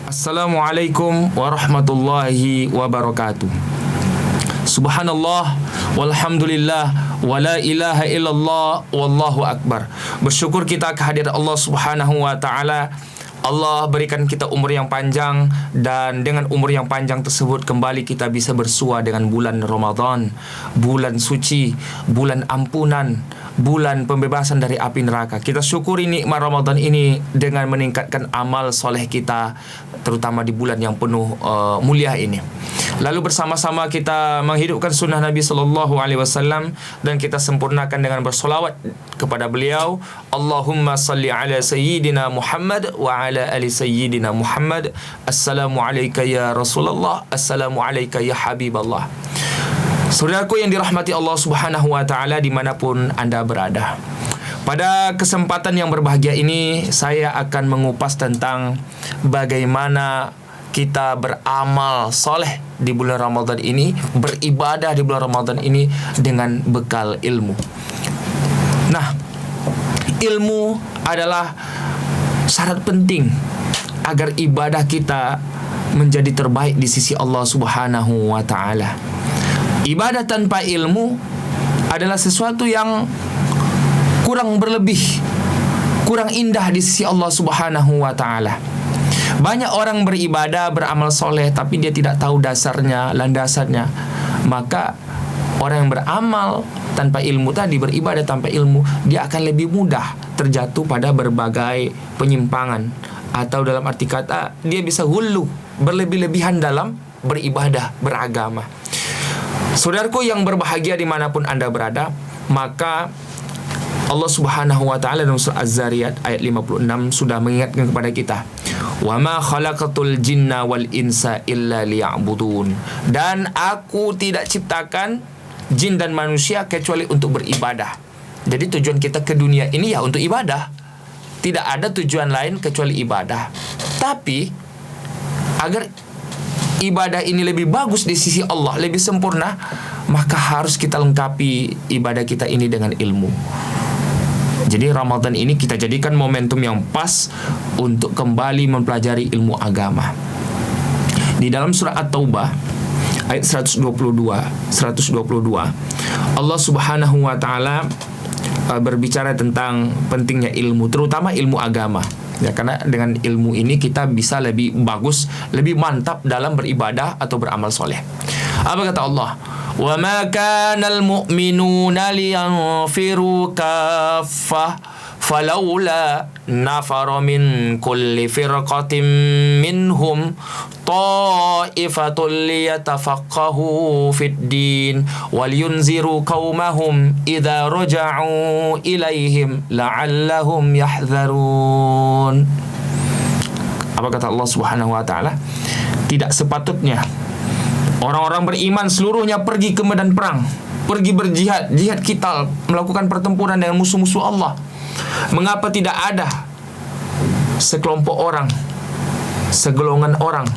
Assalamualaikum warahmatullahi wabarakatuh. Subhanallah walhamdulillah wala ilaha illallah wallahu akbar. Bersyukur kita kehadirat Allah Subhanahu wa taala. Allah berikan kita umur yang panjang, dan dengan umur yang panjang tersebut kembali kita bisa bersua dengan bulan Ramadan, bulan suci, bulan ampunan, bulan pembebasan dari api neraka. Kita syukuri nikmat Ramadan ini dengan meningkatkan amal soleh kita, terutama di bulan yang penuh mulia ini. Lalu bersama-sama kita menghidupkan sunnah Nabi SAW dan kita sempurnakan dengan bersolawat kepada beliau. Allahumma salli ala sayyidina Muhammad wa ala ali sayyidina Muhammad. Assalamualaikum ya Rasulullah, assalamualaikum ya Habiballah. Saudaraku yang dirahmati Allah Subhanahu wa taala dimanapun Anda berada, pada kesempatan yang berbahagia ini saya akan mengupas tentang bagaimana kita beramal soleh di bulan Ramadan ini, beribadah di bulan Ramadan ini dengan bekal ilmu. Nah, ilmu adalah syarat penting agar ibadah kita menjadi terbaik di sisi Allah Subhanahu wa taala. Ibadah tanpa ilmu adalah sesuatu yang kurang berlebih, kurang indah di sisi Allah Subhanahu wa taala. Banyak orang beribadah, beramal soleh, tapi dia tidak tahu dasarnya, landasannya. Maka orang yang beramal tanpa ilmu tadi, beribadah tanpa ilmu, dia akan lebih mudah terjatuh pada berbagai penyimpangan. Atau dalam arti kata, dia bisa hulu, berlebih-lebihan dalam beribadah, beragama. Saudaraku yang berbahagia dimanapun Anda berada, maka Allah Subhanahu wa ta'ala dalam surah Az-Zariyat ayat 56 sudah mengingatkan kepada kita, wa ma khalaqatul jinna wal insa illa liya'budun. Dan aku tidak ciptakan jin dan manusia kecuali untuk beribadah. Jadi tujuan kita ke dunia ini ya untuk ibadah. Tidak ada tujuan lain kecuali ibadah. Tapi agar ibadah ini lebih bagus di sisi Allah, lebih sempurna, maka harus kita lengkapi ibadah kita ini dengan ilmu. Jadi Ramadan ini kita jadikan momentum yang pas untuk kembali mempelajari ilmu agama. Di dalam surah At-Taubah ayat 122, Allah Subhanahu wa taala berbicara tentang pentingnya ilmu, terutama ilmu agama. Ya, karena dengan ilmu ini kita bisa lebih bagus, lebih mantap dalam beribadah atau beramal soleh. Apa kata Allah? Wa ma kana al-mu'minuna liyanfiru kaffah falawla nafara min kulli firqatin minhum ta'ifatun liyatafaqahu fid din wal yunziru qaumahum idza raja'u ilaihim la'allahum yahdharun. Apa kata Allah Subhanahu wa taala? Tidak sepatutnya orang-orang beriman seluruhnya pergi ke medan perang, pergi berjihad, jihad qital, melakukan pertempuran dengan musuh-musuh Allah. Mengapa tidak ada sekelompok orang, segolongan orang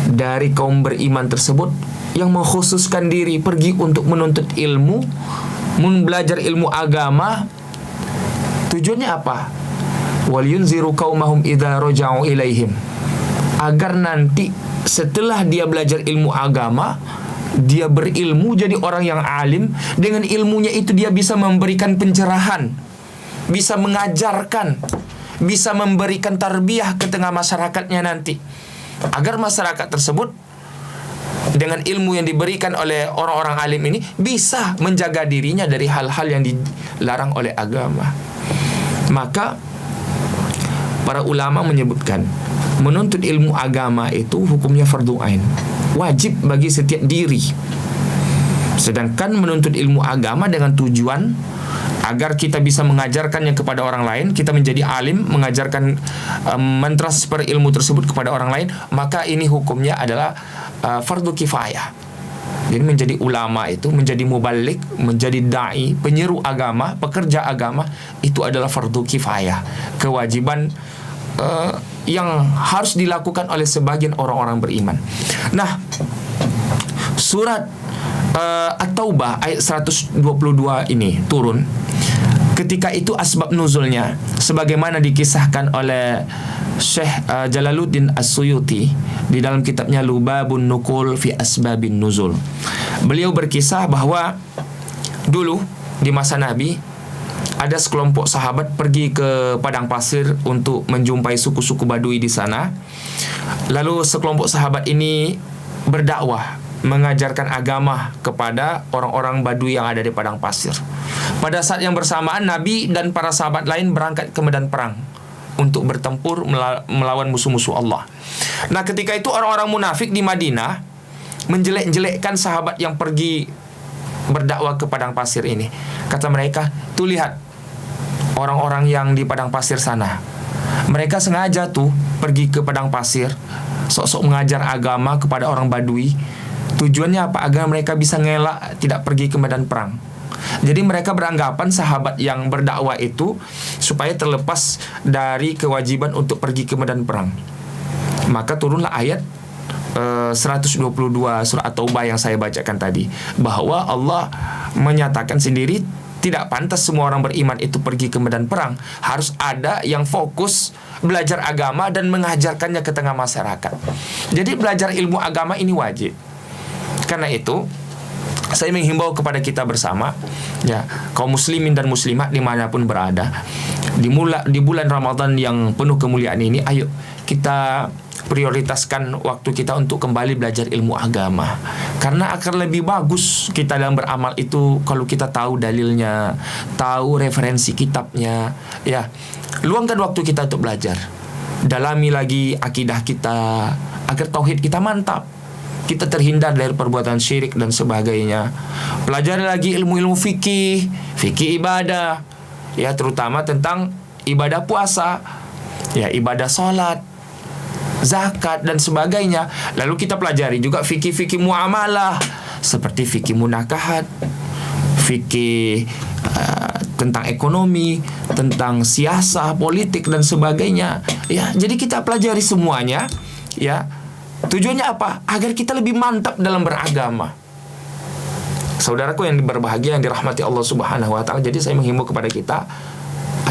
dari kaum beriman tersebut yang mengkhususkan diri pergi untuk menuntut ilmu, belajar ilmu agama? Tujuannya apa? Wal yunziru qaumahum idza raja'u ilaihim, agar nanti setelah dia belajar ilmu agama, dia berilmu jadi orang yang alim. Dengan ilmunya itu dia bisa memberikan pencerahan, bisa mengajarkan, bisa memberikan tarbiyah ke tengah masyarakatnya nanti, agar masyarakat tersebut dengan ilmu yang diberikan oleh orang-orang alim ini bisa menjaga dirinya dari hal-hal yang dilarang oleh agama. Maka para ulama menyebutkan menuntut ilmu agama itu hukumnya fardu ain, wajib bagi setiap diri. Sedangkan menuntut ilmu agama dengan tujuan agar kita bisa mengajarkannya kepada orang lain, kita menjadi alim, mengajarkan, mentransfer ilmu tersebut kepada orang lain, maka ini hukumnya adalah fardu kifayah. Jadi menjadi ulama itu, menjadi muballigh, menjadi da'i, penyeru agama, pekerja agama, itu adalah fardu kifayah, kewajiban yang harus dilakukan oleh sebagian orang-orang beriman. Nah, surat At-Taubah ayat 122 ini turun. Ketika itu asbab nuzulnya sebagaimana dikisahkan oleh Syekh Jalaluddin As-Suyuti di dalam kitabnya Lubabun Nukul fi Asbabin Nuzul. Beliau berkisah bahwa dulu di masa Nabi ada sekelompok sahabat pergi ke padang pasir untuk menjumpai suku-suku Badui di sana. Lalu sekelompok sahabat ini berdakwah, mengajarkan agama kepada orang-orang Badui yang ada di padang pasir. Pada saat yang bersamaan, Nabi dan para sahabat lain berangkat ke medan perang untuk bertempur melawan musuh-musuh Allah. Nah, ketika itu orang-orang munafik di Madinah menjelek-jelekkan sahabat yang pergi berdakwah ke padang pasir ini. Kata mereka, tuh lihat orang-orang yang di padang pasir sana. Mereka sengaja tuh pergi ke padang pasir, sok-sok mengajar agama kepada orang Badui. Tujuannya apa? Agar mereka bisa ngelak tidak pergi ke medan perang. Jadi mereka beranggapan sahabat yang berdakwah itu supaya terlepas dari kewajiban untuk pergi ke medan perang. Maka turunlah ayat 122 surah At-Taubah yang saya bacakan tadi, bahwa Allah menyatakan sendiri tidak pantas semua orang beriman itu pergi ke medan perang. Harus ada yang fokus belajar agama dan mengajarkannya ke tengah masyarakat. Jadi belajar ilmu agama ini wajib. Karena itu saya menghimbau kepada kita bersama, ya, kaum muslimin dan muslimat dimanapun berada, di bulan Ramadan yang penuh kemuliaan ini, ayo kita prioritaskan waktu kita untuk kembali belajar ilmu agama. Karena akan lebih bagus kita dalam beramal itu kalau kita tahu dalilnya, tahu referensi kitabnya, ya. Luangkan waktu kita untuk belajar. Dalami lagi akidah kita agar tauhid kita mantap. Kita terhindar dari perbuatan syirik dan sebagainya. Pelajari lagi ilmu-ilmu fikih ibadah, ya, terutama tentang ibadah puasa, ya, ibadah salat, zakat dan sebagainya. Lalu kita pelajari juga fikih muamalah seperti fikih munakahat, fikih tentang ekonomi, tentang siasah, politik dan sebagainya. Ya, jadi kita pelajari semuanya, ya. Tujuannya apa? Agar kita lebih mantap dalam beragama. Saudaraku yang berbahagia, yang dirahmati Allah Subhanahu wa taala. Jadi saya menghimbau kepada kita,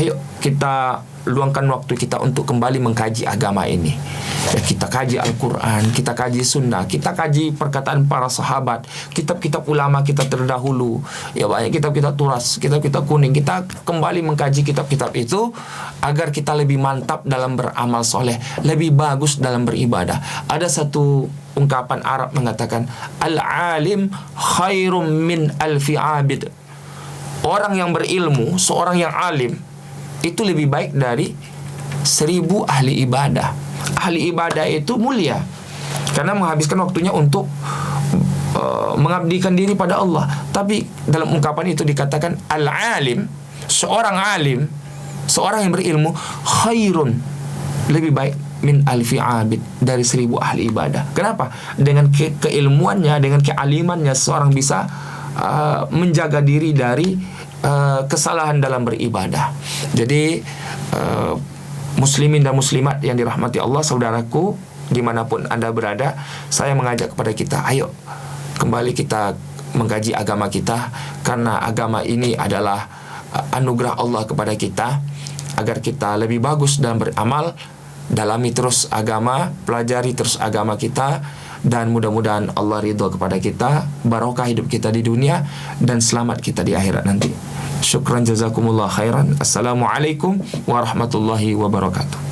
ayo kita luangkan waktu kita untuk kembali mengkaji agama ini. Ya, kita kaji Al-Quran, kita kaji Sunnah, kita kaji perkataan para sahabat, kitab-kitab ulama kita terdahulu. Ya, banyak kitab-kitab turas, kitab-kitab kuning. Kita kembali mengkaji kitab-kitab itu agar kita lebih mantap dalam beramal soleh, lebih bagus dalam beribadah. Ada satu ungkapan Arab mengatakan, al-alim khairum min alfi abid. Orang yang berilmu, seorang yang alim, itu lebih baik dari 1000 ahli ibadah. Ahli ibadah itu mulia karena menghabiskan waktunya untuk mengabdikan diri pada Allah. Tapi dalam ungkapan itu dikatakan al-alim, seorang alim, seorang yang berilmu, khairun, lebih baik min alfi abid, dari 1000 ahli ibadah. Kenapa? Dengan keilmuannya, dengan kealimannya, seorang bisa menjaga diri dari kesalahan dalam beribadah. Jadi muslimin dan muslimat yang dirahmati Allah, saudaraku dimanapun Anda berada, saya mengajak kepada kita, ayo kembali kita mengkaji agama kita. Karena agama ini adalah anugerah Allah kepada kita, agar kita lebih bagus dalam beramal. Dalami terus agama, pelajari terus agama kita, dan mudah-mudahan Allah ridho kepada kita, barokah hidup kita di dunia, dan selamat kita di akhirat nanti. Syukran jazakumullah khairan. Assalamualaikum warahmatullahi wabarakatuh.